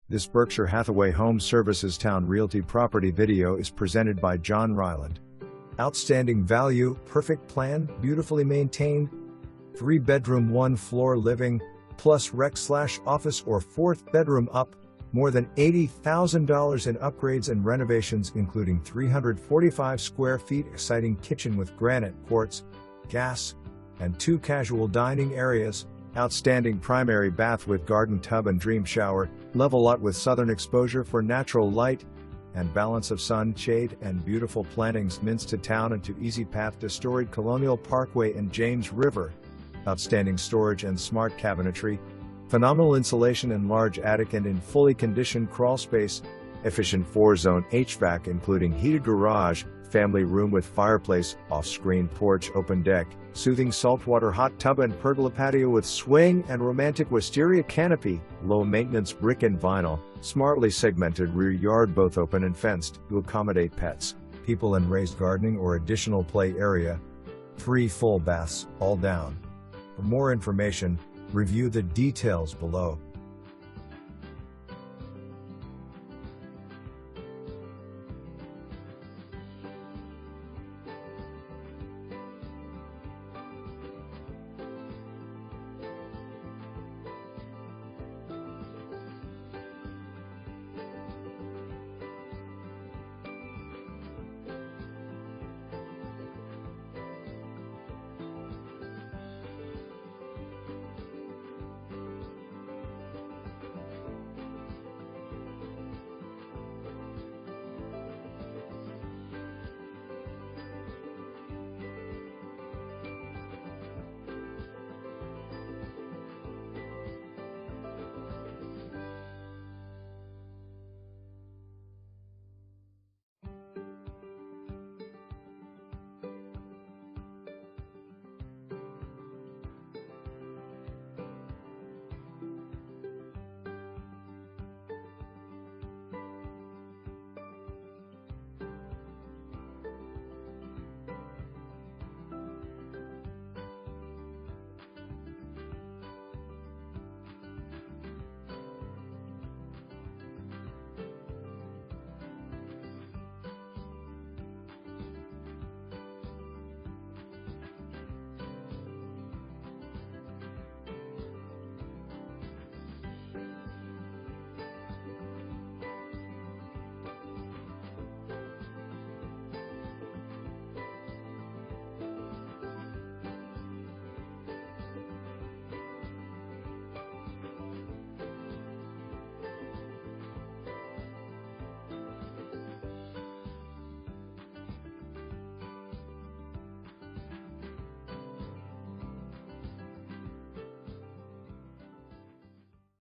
This Berkshire Hathaway Home Services Towne Realty property video is presented by John Ryland. Outstanding value, perfect plan, beautifully maintained. 3-bedroom, 1-floor living, plus rec/office or 4th bedroom up. More than $80,000 in upgrades and renovations, including 345 square feet exciting kitchen with granite, quartz, gas, and 2 casual dining areas. Outstanding primary bath with garden tub and dream shower, level lot with southern exposure for natural light and balance of sun, shade, and beautiful plantings. Mints to town and to easy path to storied Colonial, Parkway, and James River. Outstanding storage and smart cabinetry. Phenomenal insulation and large attic and in fully conditioned crawl space. Efficient 4-zone HVAC including heated garage, family room with fireplace, off-screen porch, open deck, soothing saltwater hot tub and pergola patio with swing and romantic wisteria canopy, low-maintenance brick and vinyl, smartly segmented rear yard both open and fenced to accommodate pets, people and raised gardening or additional play area. 3 full baths, all down. For more information, review the details below.